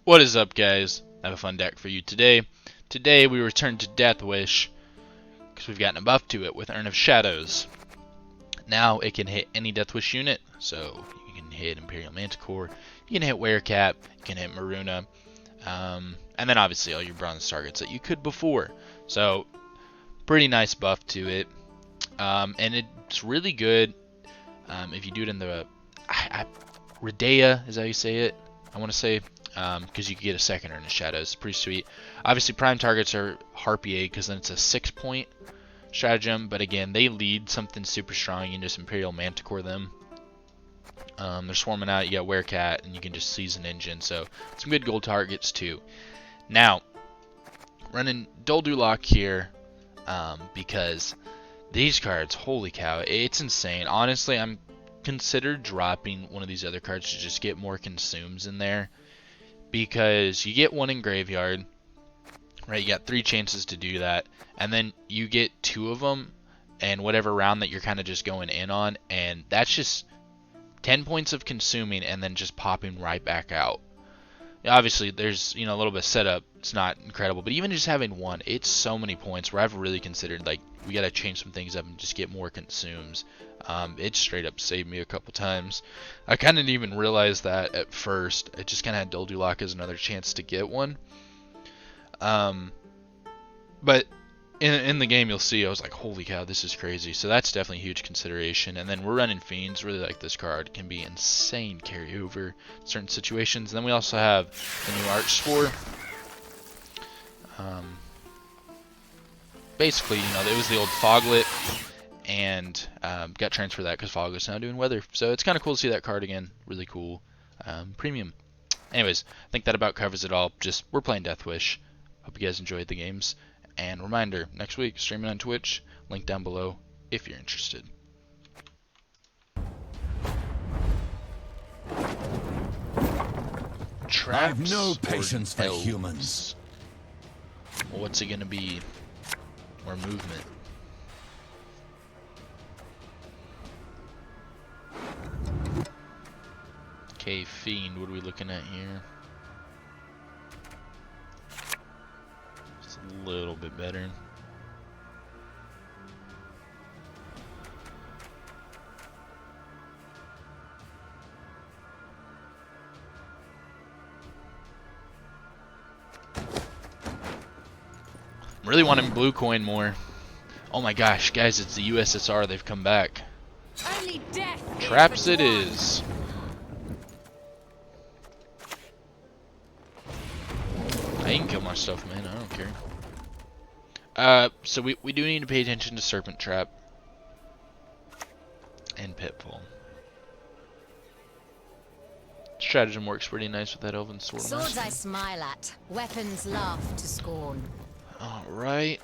What is up, guys? I have a fun deck for you today. Today we return to Deathwish because we've gotten a buff to it with Urn of Shadows. Now it can hit any Deathwish unit, so you can hit Imperial Manticore, you can hit Werecat, you can hit Maruna, and then obviously all your bronze targets that you could before. So pretty nice buff to it, and it's really good if you do it in the Redea, is that how you say it? I want to say. Because you can get a second Urn of Shadows. It's pretty sweet. Obviously, prime targets are Harpy because then it's a 6-point stratagem. But again, they lead something super strong. You can just Imperial Manticore them. They're swarming out. You got Werecat, and you can just seize an engine. So some good gold targets too. Now, running Doldulok here because these cards, holy cow, it's insane. Honestly, I'm considered dropping one of these other cards to just get more consumes in there. Because you get one in graveyard, right? You got 3 chances to do that, and then you get 2 of them, and whatever round that you're kind of just going in on, and that's just 10 points of consuming, and then just popping right back out. Obviously, there's a little bit of setup. It's not incredible, but even just having one, it's so many points where I've really considered like we gotta change some things up and just get more consumes. It straight up saved me a couple times. I kind of didn't even realize that at first. I just kind of had Doldulok as another chance to get one. But in the game, you'll see I was like, holy cow, this is crazy. So that's definitely a huge consideration. And then we're running Fiends. Really like this card. It can be insane carryover in certain situations. And then we also have the new Archspore. Basically, it was the old Foglet. And got transferred that because Foglet's now doing weather. So it's kind of cool to see that card again. Really cool. Premium. Anyways, I think that about covers it all. Just, we're playing Deathwish. Hope you guys enjoyed the games. And reminder, next week, streaming on Twitch. Link down below if you're interested. Traps. I've no patience for elves? humans. Well, what's it gonna be? Or movement? Okay, Fiend, what are we looking at here? Just a little bit better. I'm really wanting blue coin more. Oh my gosh, guys, it's the USSR. They've come back. Only death Traps it is. I can kill my stuff, man. I don't care. So we do need to pay attention to Serpent Trap and Pitfall. Stratagem works pretty nice with that Elven Sword. Swords I smile at, weapons laugh to scorn. Alright.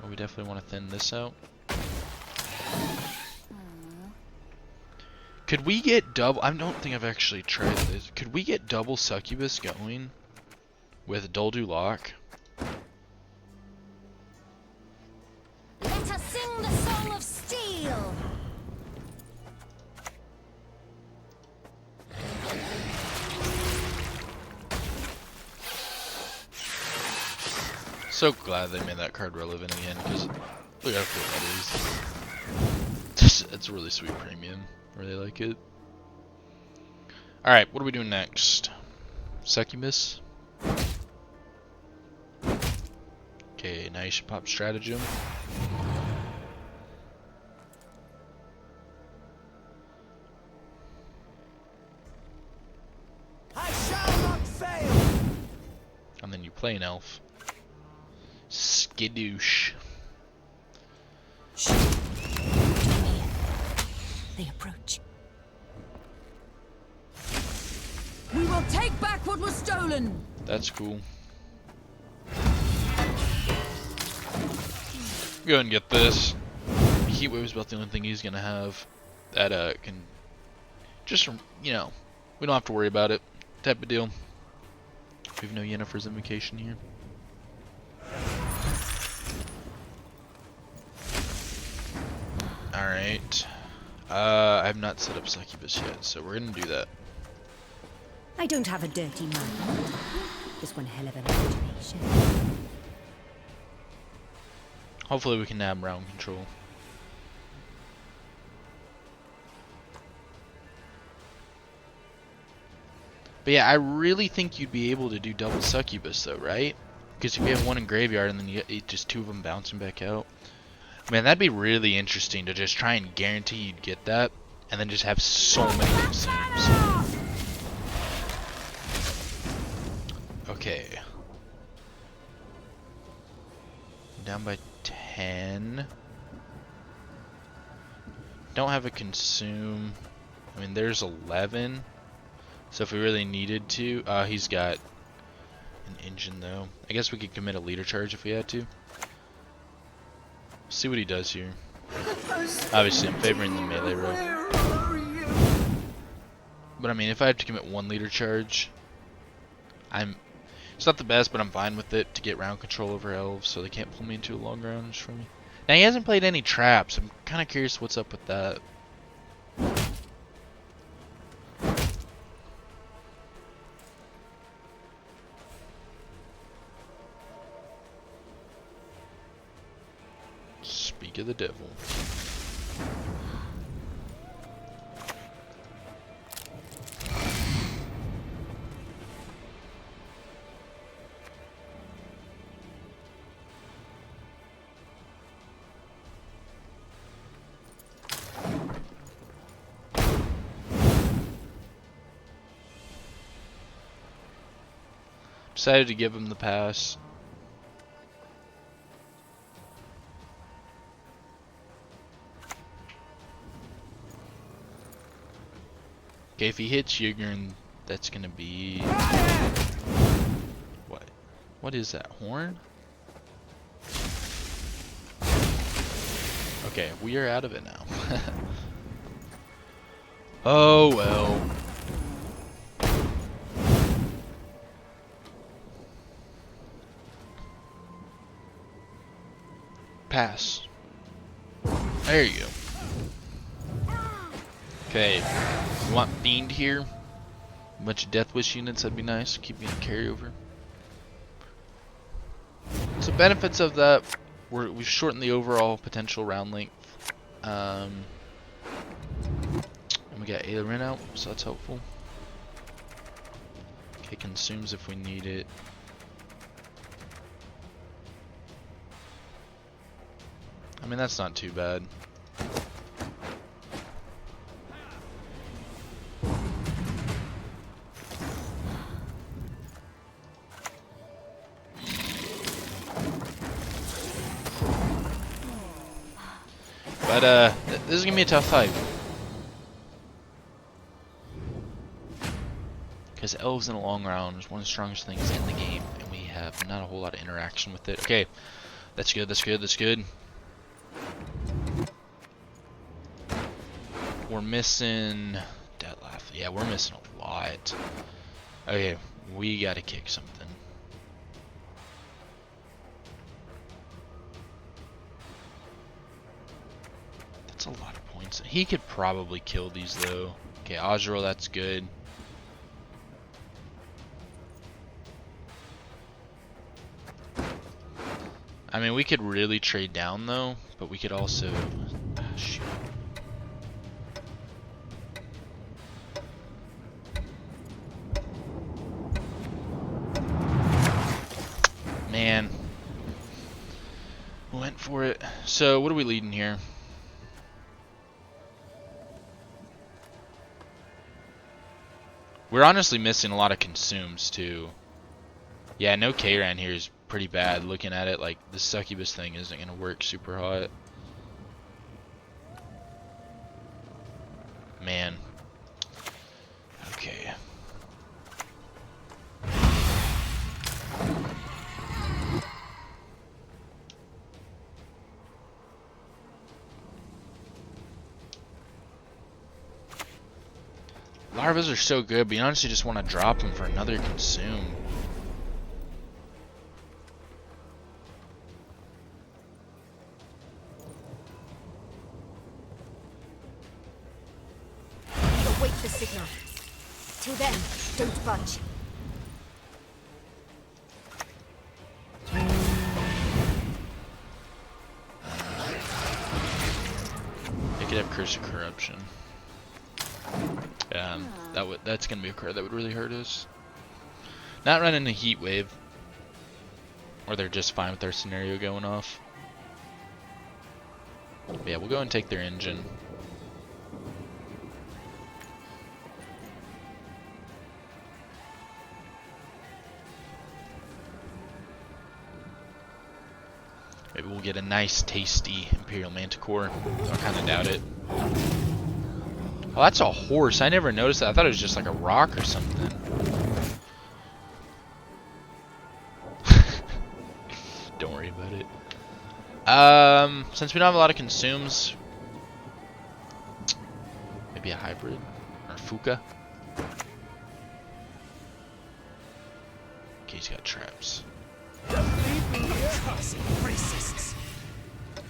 Well, we definitely want to thin this out. Could we get double... I don't think I've actually tried this. Could we get double Succubus going with Doldulok? Let us sing the song of steel. So glad they made that card relevant again, because look how cool that is. It's a really sweet premium. Really like it. Alright, what are we doing next? Succubus? Okay, nice pop stratagem. I shall not fail. And then you play an elf. Skidoosh. They approach. We will take back what was stolen. That's cool. Go ahead and get this. Heatwave's about the only thing he's gonna have that can just we don't have to worry about it type of deal. We have no Yennefer's Invocation here. Alright. I have not set up Succubus yet, so we're gonna do that. I don't have a dirty mind. Just one hell of an imagination. Hopefully we can nab round control. But yeah, I really think you'd be able to do double succubus though, right? Because if you have one in graveyard and then you get just two of them bouncing back out. Man, that'd be really interesting to just try and guarantee you'd get that. And then just have so many consumes. Okay. Down by 10. Don't have a consume. I mean, there's 11. So if we really needed to, he's got an engine though. I guess we could commit a leader charge if we had to. See what he does here. Obviously, I'm favoring the melee row. But I mean, if I have to commit one leader charge, it's not the best, but I'm fine with it to get round control over elves, so they can't pull me into a long rounds for me. Now he hasn't played any traps. I'm kind of curious what's up with that. Speak of the devil. Decided to give him the pass. Okay, if he hits Yigern, that's gonna be... What? What is that? Horn? Okay, we are out of it now. Oh well. Pass. There you go. Okay. We want Fiend here. A bunch of Deathwish units, that'd be nice. Keep me in carryover. So benefits of that, we've shortened the overall potential round length. And we got Aileron out, so that's helpful. Okay, consumes if we need it. I mean, that's not too bad. But this is gonna be a tough fight. Because elves in a long round is one of the strongest things in the game, and we have not a whole lot of interaction with it. Okay, that's good, that's good, that's good. We're missing Deadlaugh. Yeah, we're missing a lot. Okay, we gotta kick something. That's a lot of points. He could probably kill these though. Okay, Ozril, that's good. I mean, we could really trade down though, but we could also... shoot. Man. Went for it. So, what are we leading here? We're honestly missing a lot of consumes too. Yeah, no K-Ran here is pretty bad. Looking at it, like the succubus thing isn't gonna work super hot. Man. Okay. Larvas are so good, but you honestly just want to drop them for another consume. Wait for signal. Till then, don't budge. They could have Curse of Corruption. That's gonna be a card that would really hurt us. Not running a Heat Wave. Or they're just fine with their scenario going off. But yeah, we'll go and take their engine. Maybe we'll get a nice, tasty Imperial Manticore. I kind of doubt it. Oh, that's a horse. I never noticed that. I thought it was just like a rock or something. Don't worry about it. Since we don't have a lot of consumes, maybe a hybrid or Fuka. Okay, he's got traps.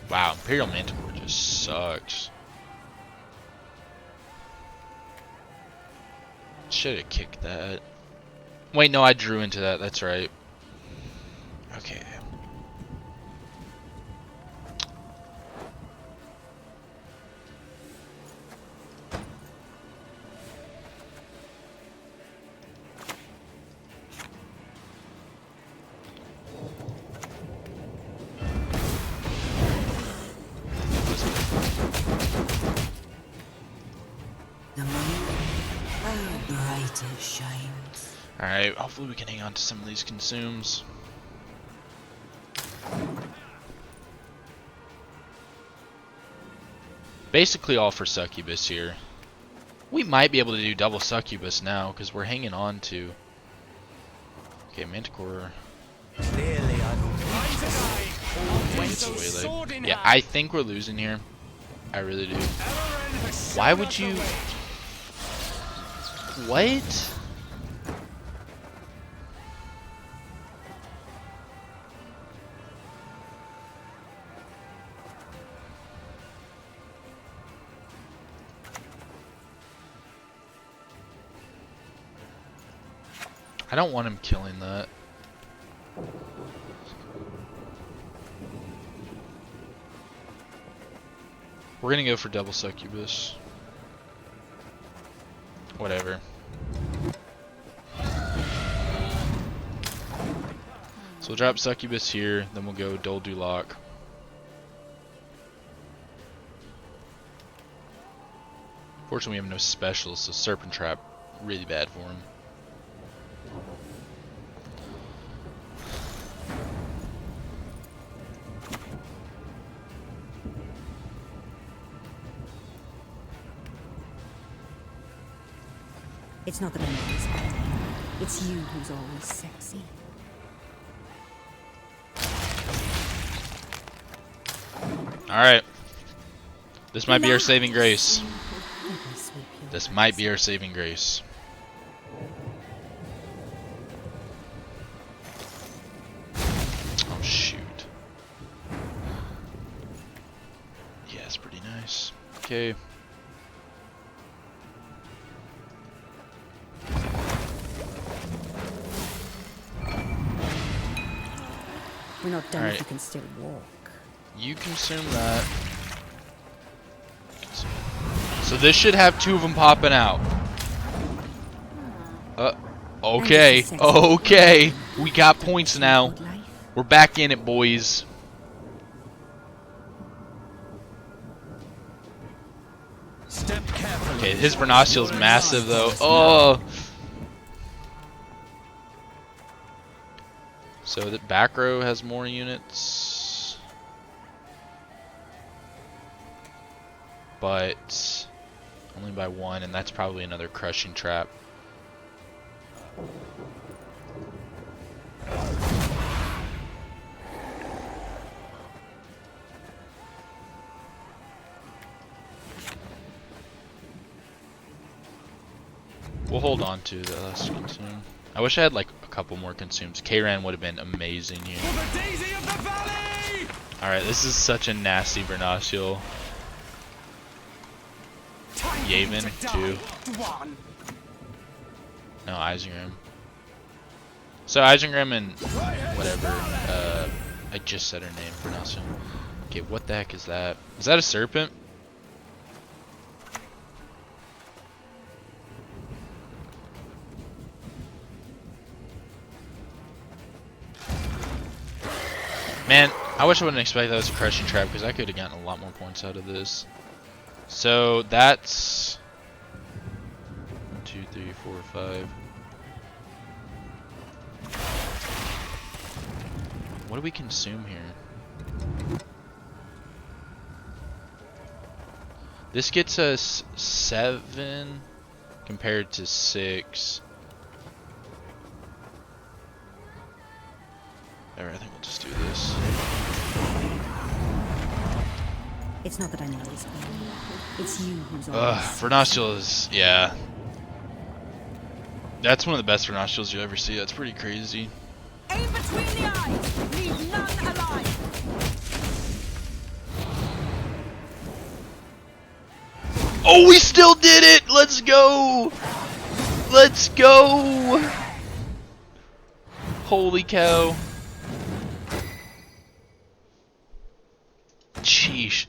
Wow, Imperial Manticore just sucks. Should have kicked that. Wait, no, I drew into that. That's right. Okay. It shines. Alright, hopefully we can hang on to some of these consumes. Basically all for Succubus here. We might be able to do double Succubus now, because we're hanging on to... Okay, Manticore... Clearly, Yeah, I think we're losing here. I really do. Why would you... What? I don't want him killing that. We're gonna go for double Succubus. Whatever. So we'll drop Succubus here, then we'll go Dol Dulak. Fortunately we have no specials, so Serpent Trap, really bad for him. It's not the memories, Patty. It's you who's always sexy. Alright. This might be our saving grace. This might be our saving grace. Oh shoot. Yeah, it's pretty nice. Okay. We're not done All if right. you can still walk. You consume that. So this should have two of them popping out. Okay. Okay. We got points now. We're back in it, boys. Step carefully. Okay, his Vernacial's massive though. Oh. So the back row has more units. But only by one, and that's probably another crushing trap. We'll hold on to the last consume. I wish I had like a couple more consumes. K-Ran would have been amazing here. For the daisy of the valley! Alright, this is such a nasty Vernacial. Yavin, too. No, Isengrim. So Isengrim and whatever, I just said her name, pronounced it. Okay, what the heck is that? Is that a serpent? Man, I wish I wouldn't expect that was a crushing trap because I could have gotten a lot more points out of this. So that's 1, 2, 3, 4, 5. What do we consume here? This gets us 7 compared to 6. Alright, I think we'll just do this. It's not that I know it's coming. It's you who's on Ugh, this. Vernostula is, yeah. That's one of the best Vernostulas you'll ever see. That's pretty crazy. Aim between the eyes. Leave none alive. Oh, we still did it! Let's go! Let's go! Holy cow. Sheesh.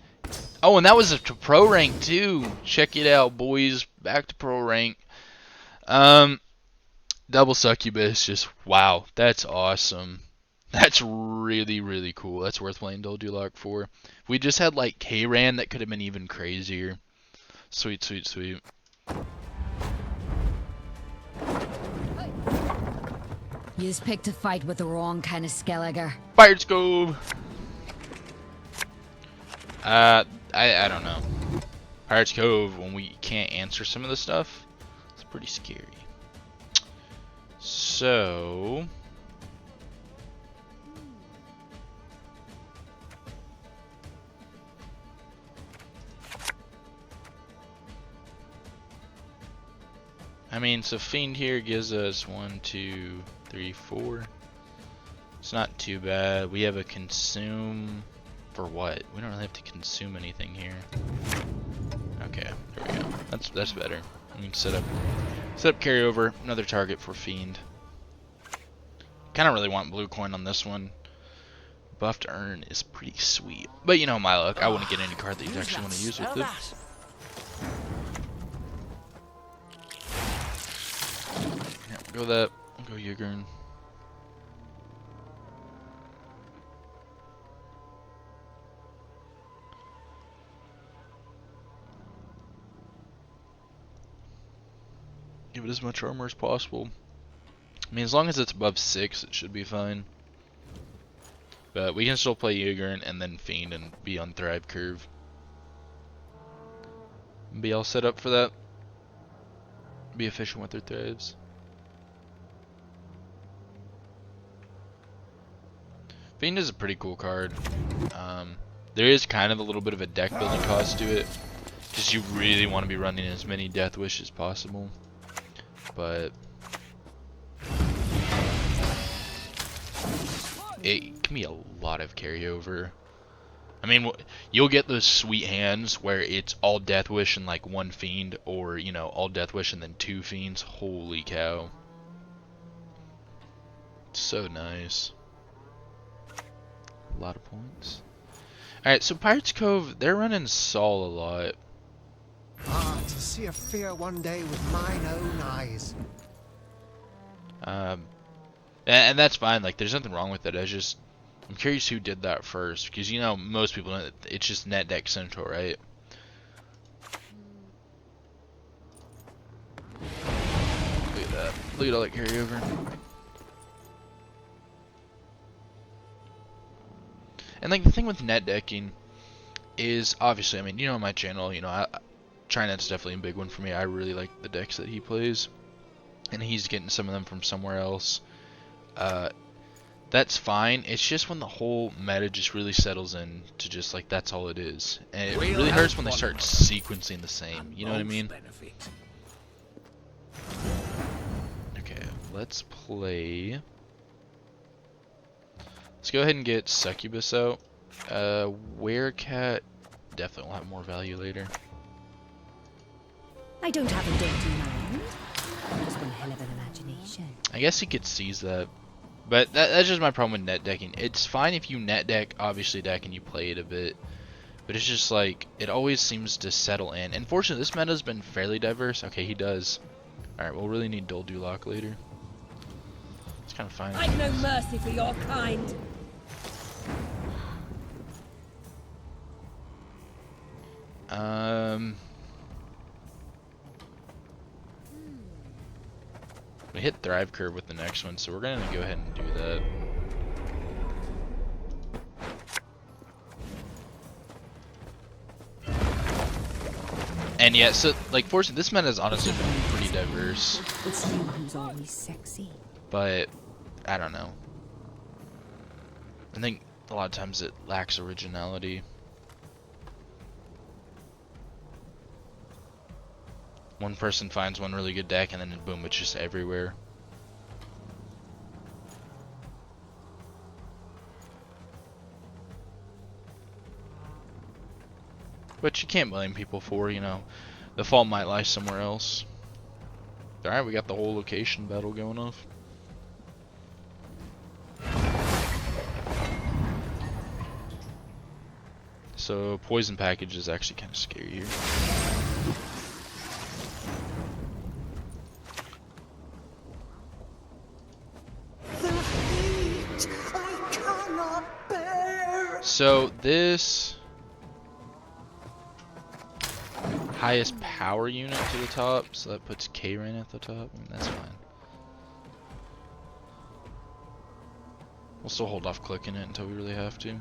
Oh, and that was to pro rank too. Check it out, boys. Back to pro rank. Double succubus. Just wow. That's awesome. That's really, really cool. That's worth playing Dolduloc for. If we just had like K-Ran, that could have been even crazier. Sweet, sweet, sweet. You just picked a fight with the wrong kind of Skelliger. Pirates Cove. I don't know. Pirates Cove, when we can't answer some of the stuff, it's pretty scary. So I mean, so Fiend here gives us 1, 2, 3, 4. It's not too bad. We have a consume for what? We don't really have to consume anything here. Okay, there we go. That's better. We can set up carryover, another target for Fiend. Kinda really want blue coin on this one. Buffed Urn is pretty sweet. But you know my luck, I wouldn't get any card that you actually want to use with it. Yeah, go that. Go Ygritte. Give it as much armor as possible. I mean, as long as it's above 6, it should be fine. But we can still play Ygritte and then Fiend and be on Thrive Curve. Be all set up for that. Be efficient with their thrives. Fiend is a pretty cool card. There is kind of a little bit of a deck building cost to it. Just you really want to be running as many Deathwish as possible. But it can be a lot of carryover. I mean, you'll get those sweet hands where it's all Deathwish and like 1 Fiend, or you know, all Deathwish and then 2 Fiends. Holy cow. So nice. A lot of points. Alright, so Pirates Cove, they're running Sol a lot. Ah, to see a fear one day with mine own eyes. And that's fine, like there's nothing wrong with it. I'm curious who did that first, because you know most people know it's just net deck central, right? Look at that. Look at all that carryover. And like the thing with net decking is obviously, I mean, you know, on my channel, you know, Trinet's definitely a big one for me. I really like the decks that he plays, and he's getting some of them from somewhere else. That's fine. It's just when the whole meta just really settles in to just like that's all it is, and it really hurts when they start sequencing the same. You know what I mean? Okay, let's play. Let's go ahead and get Succubus out. Werecat definitely will have more value later. I don't have a dirty mind. Just one hell of an imagination. I guess he could seize that. But that's just my problem with net decking. It's fine if you net deck, obviously deck, and you play it a bit. But it's just like, it always seems to settle in. And fortunately, this meta's been fairly diverse. Okay, he does. Alright, we'll really need Dull Duloc later. It's kind of fine. I've no mercy for your kind. We hit Thrive Curve with the next one, so we're gonna go ahead and do that. And yeah, so like fortunately, this meta has honestly been pretty diverse. It's you who's always sexy. But I don't know. I think a lot of times it lacks originality. One person finds one really good deck and then boom, it's just everywhere. But you can't blame people for, you know, the fault might lie somewhere else. Alright, we got the whole location battle going off. So poison package is actually kind of scary here. So this highest power unit to the top, so that puts K-Rain at the top. I mean, that's fine. We'll still hold off clicking it until we really have to.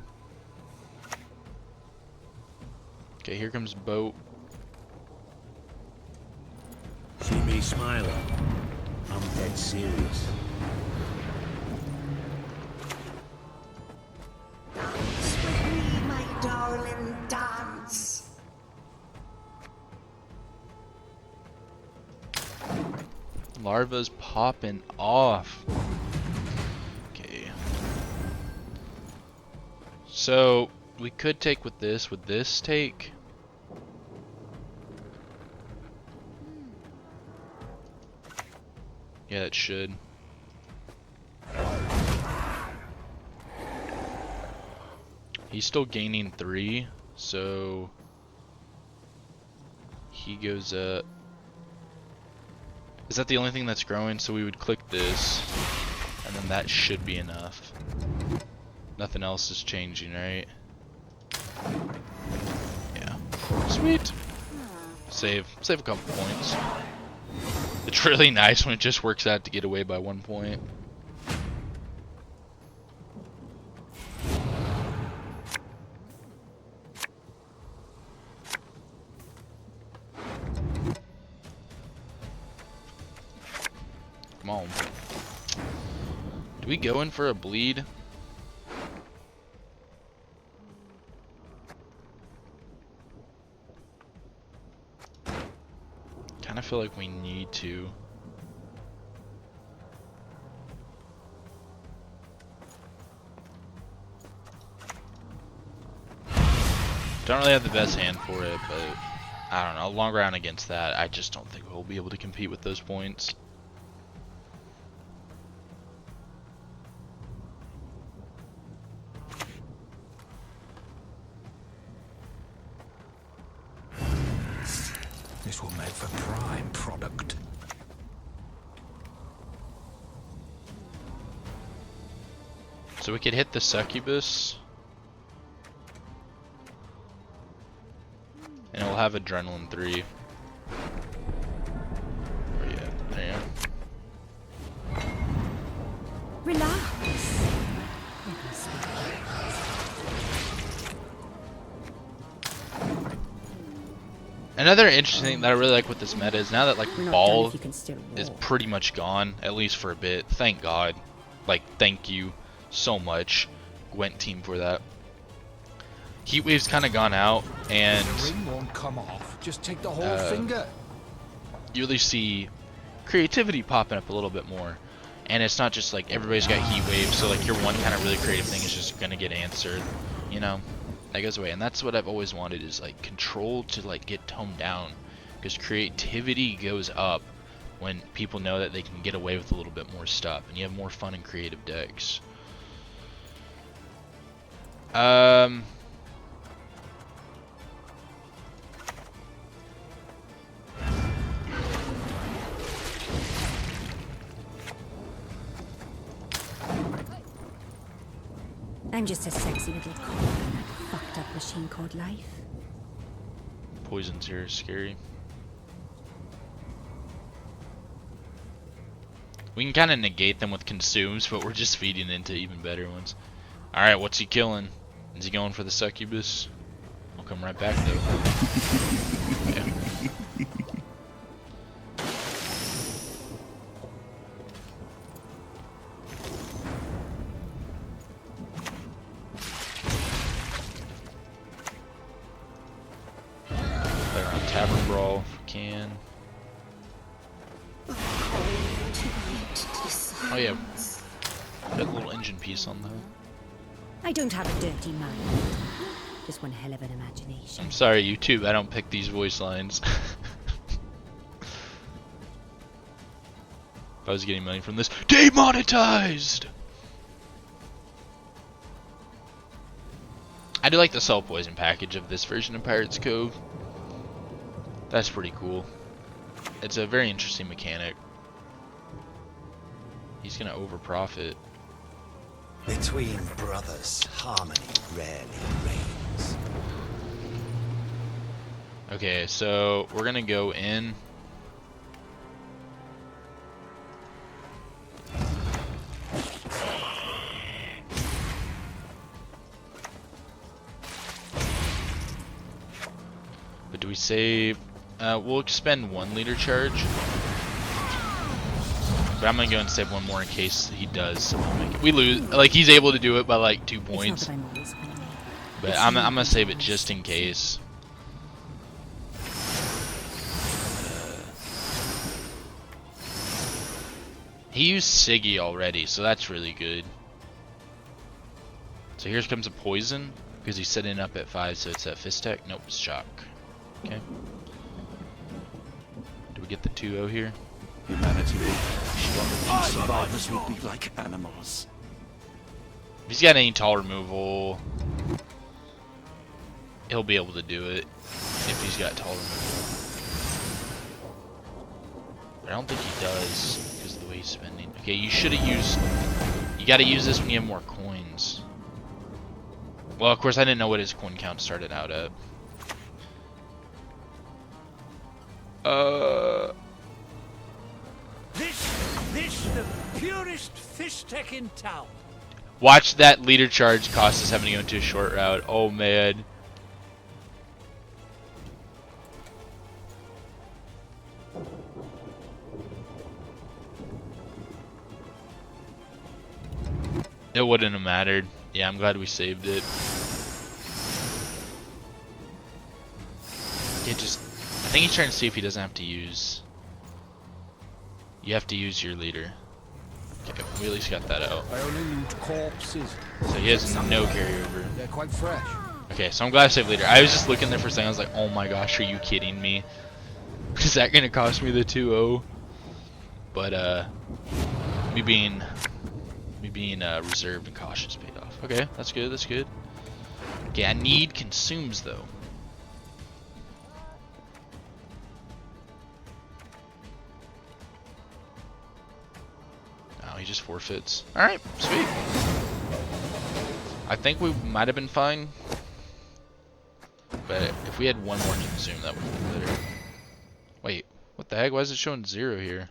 Okay, here comes Boat. See me smiling. I'm dead serious. Dance with me, my darling, dance. Larva's popping off. Okay. So we could take with this. Would this take? Yeah, it should. He's still gaining 3, so he goes up. Is that the only thing that's growing? So we would click this, and then that should be enough. Nothing else is changing, right? Yeah. Sweet. Save a couple points. It's really nice when it just works out to get away by 1 point. Come on. Do we go in for a bleed? I feel like we need to. Don't really have the best hand for it, but I don't know. Long round against that, I just don't think we'll be able to compete with those points. This will make for prime product. So we could hit the succubus. And it'll have adrenaline 3. Where you at? There you go. Relax. Another interesting thing that I really like with this meta is now that like We're not done ball if you can still is walk. pretty much gone, at least for a bit. Thank God. Like, thank you so much, Gwent team, for that. Heatwave's kind of gone out, and The ring won't come off. Just take the whole finger. you really see creativity popping up a little bit more. And it's not just like everybody's got Heatwave, so like your one kind of really creative thing is just gonna get answered, you know? That goes away, and that's what I've always wanted, is like control to like get toned down, because creativity goes up when people know that they can get away with a little bit more stuff, and you have more fun and creative decks. I'm just a sexy little cog in that fucked up machine called life. Poisons here are scary. We can kind of negate them with consumes, but we're just feeding into even better ones. Alright, what's he killing? Is he going for the succubus? I'll come right back though. Okay. Play around Tavern Brawl if we can. Oh yeah, got a little engine piece on though. I don't have a dirty mind. Just one hell of an imagination. I'm sorry, YouTube, I don't pick these voice lines. If I was getting money from this, demonetized! I do like the Soul Poison package of this version of Pirates Cove. That's pretty cool. It's a very interesting mechanic. He's gonna over-profit. Between brothers, harmony rarely reigns. Okay, so we're gonna go in. But do we save? We'll expend 1 leader charge. But I'm gonna go and save 1 more in case he does. So we'll make it. We lose. Like he's able to do it by like 2 points. It's not that I'm always winning. But I'm gonna save it just in case. He used Siggy already, so that's really good. So here comes a poison because he's setting up at 5, so it's at fist tech. Nope, it's shock. Okay. Do we get the 2-0 here? Humanity survivors will be like animals. If he's got any tall removal, he'll be able to do it if he's got tall removal. But I don't think he does because of the way he's spending. Okay, you should have used. You got to use this when you have more coins. Well, of course, I didn't know what his coin count started out at. This the purest fish tech in town. Watch that leader charge cost us having to go into a short route. Oh man. It wouldn't have mattered. Yeah, I'm glad we saved it. It just, I think he's trying to see if he doesn't have to use. You have to use your leader. Okay, we at least got that out. I only loot corpses. So he has no carryover. They're quite fresh. Okay, so I'm glad I saved leader. I was just looking there for a second. I was like, oh my gosh, are you kidding me? Is that gonna cost me the 2-0? But me being reserved and cautious paid off. Okay, that's good. That's good. Okay, I need consumes though. Oh, he just forfeits. All right, sweet. I think we might have been fine, but if we had 1 more consume, that would have been better. Wait, what the heck? Why is it showing 0 here?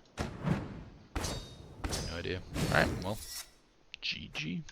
No idea. All right, well, GG.